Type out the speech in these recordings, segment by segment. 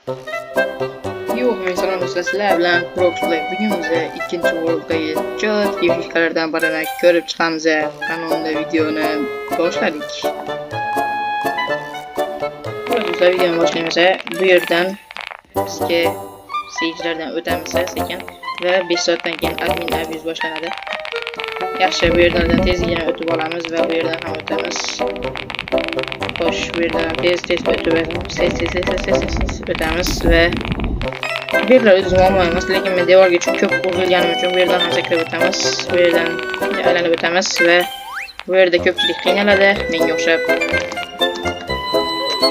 Yo'q, men salom do'stlar, sizlar bilan Proxplay. Bugun biz ikkinchi World'dagi jadid fishkalardan birini ko'rib chiqamiz. Qanunda videoni boshladik. Do'stlar, videoni boshlaymiz. Bu yerdan bizga stage'lardan o'tamiz sekin va 5 soatdan keyin admin abuse boshlanadi. Yaxshi, bu yerdan tezgina o'tib olamiz va bu yerdan ham o'tamiz. Xo'sh, bu yerdan tez o'tib o'tamiz va bu yerlar o'zi muammo emas, lekin men devorga ko'p urilganim uchun bu yerdan ham sakrab o'tamiz. Bu yerdan aylanib o'tamiz va bu yerda ko'pchilik qiynaladi, menga o'xshab.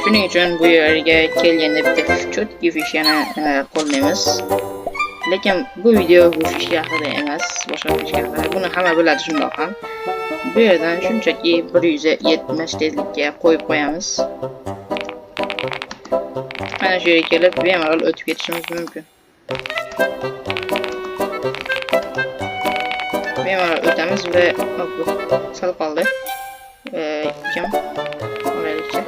Shuning uchun bu yerga kelganda bitta cho'tki fishkani qo'llaymiz. Lekin bu video bu fishka haqida emas, boshqa fishka haqida. Buni hamma biladi shundoq ham. Bu yerdan shunchaki 170 tezlikka qo'yib qo'yamiz. Mana shu yerga kelib bemalol o'tib ketishimiz mumkin. Bemalol o'tamiz va sal qoldi. Kim? Olaylikcha.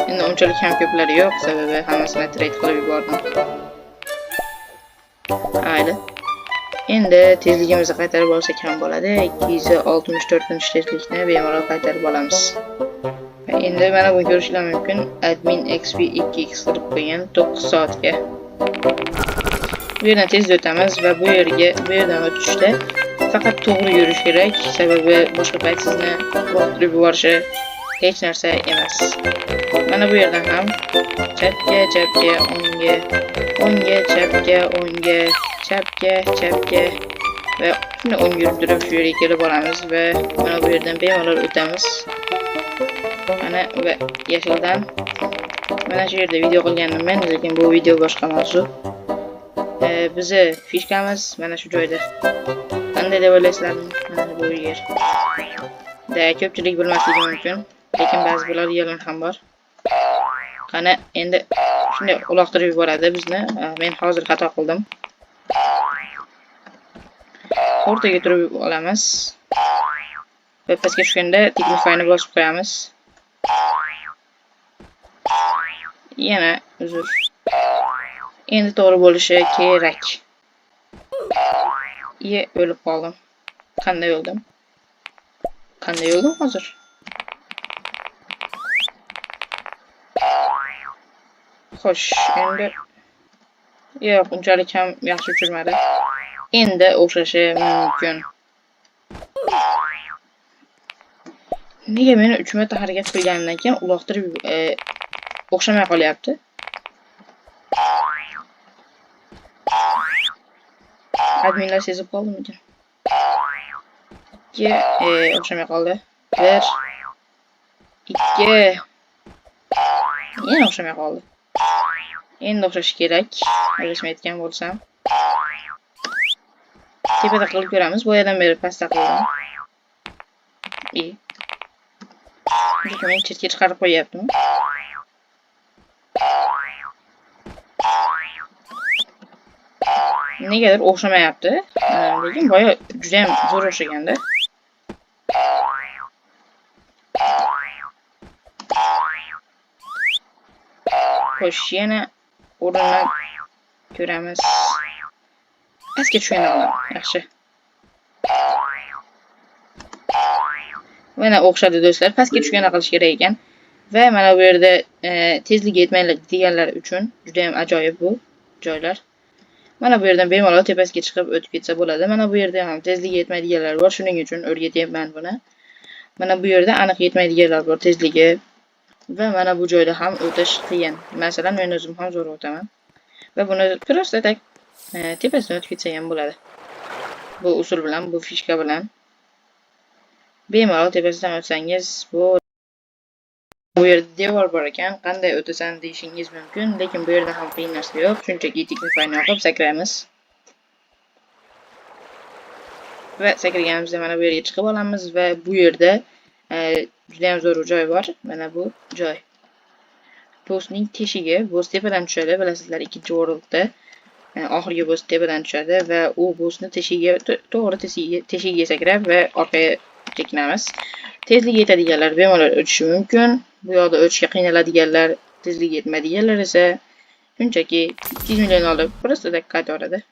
Endi unchalik ham ko'plari yo'q, sababi hammasini trade qilib yubordim. Mayli. Endi tezligimizni qaytarib olsak ham bo'ladi. 264-tezlikni bemalol qaytarib olamiz. Endi mana buni ko'rishlar mumkin. Admin XP 2x qilib qo'ygan 9 soatga. Bu yerdan tez o'tamiz va bu yerdan o'tishda faqat to'g'ri yurish kerak, sababi boshqa payt sizni vaqtirib yuborishi hech narsa emas. Mana bu yerdan ham chapga, o'ngga, chapga, o'ngga, chapga va shuni o'ng yurib turib shu yerga kelib olamiz va mana bu yerdan bemalol o'tamiz. Mana va yashildan mana shu yerda video qilgandim men, lekin bu video boshqa mavzu. Bizi fishkamiz mana shu joyda. Qanday deb o'ylaysizlarmi? Mana bu yer. Ko'pchilik bilmasligi mumkin, lekin ba'zi biladiganlar ham bor. Qani endi shunday uloqtirib yuboradi bizni. Men hozir xato qildim. O'rtaga turib olamiz. Va pastga tushganda Tignify'ni bosib qo'yamiz. Yana uzr. Endi to'g'ri bo'lishi kerak. O'lib qoldim. Qanday o'ldim hozir? Xo'sh, endi yo'q, unchalik ham yaxshi uchirmadi. Endi o'xshashi mumkin. Nega meni 3 marta harakat qilganimdan keyin uloqtirib o'xshamay qolyapti? Adminlar sezib qoldimikan? O'xshamay qoldi. 1 2 yana o'xshamay qoldi. Endi o'xshashi kerak. Adashmayotgan bo'lsam. Tepada qilib ko'ramiz. Boyadan beri pastda qildim. Men chetga chiqarib qo'yaptimi? Negadir o'xshamayapti. Lekin boya juda ham zo'r o'xshaganda. Xo'sh, yana o'rnini ko'ramiz. Pastga tushganda qilaman. Yaxshi. Mana o'xshadi do'stlar. Pastga tushganda qilish kerak ekan. Va mana bu yerda tezligi yetmaylik deganlar uchun juda ham ajoyib bu joylar. Mana bu yerdan bemalol tepasiga chiqib o'tib ketsa bo'ladi. Mana bu yerda ham tezligi yetmaydiganlar bor, shuning uchun o'rgatyapman buni. Mana bu yerda aniq yetmaydiganlar bor tezligi va mana bu joyda ham o'tish qiyin. Masalan, men o'zim ham zo'r o'taman va buni prosta tepasidan o'tib ketsa ham bo'ladi. Bu usul bilan, bu fishka bilan bemalol tepasidan o'tsangiz bu yerda devor bor ekan, qanday o'tasan deyishingiz mumkin, lekin bu yerda ham qiyin narsa yo'q. Shunchaki Tignify'ni yoqib sakraymiz. Va sakraganimizda mana bu yerga chiqib olamiz va bu yerda juda ham zo'r joy bor. Mana bu joy. Bossning teshigi, boss tepadan tushadi, bilasizlar, ikkinchi World'da oxirgi boss tepadan tushadi va u bossni teshigiga to'g'ri teshigiga sakrab va orqaga chekinamiz. Tezligi yetadiganlar bemalol o'tishi mumkin. Bu yoqda o'tishga qiynaladiganlar, tezligi yetmaydiganlar esa Shunchaki 200 million olib, просто tak qaytaradi.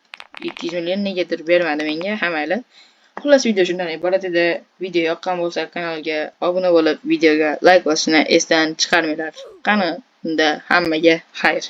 200 million negadir bermadi menga hamaylar. Xullas video shundan iborat edi. Video yoqqan bo'lsa kanalga obuna bo'lib, videoga like bosishni esdan chiqarmanglar. Qani, unda hammaga xayr.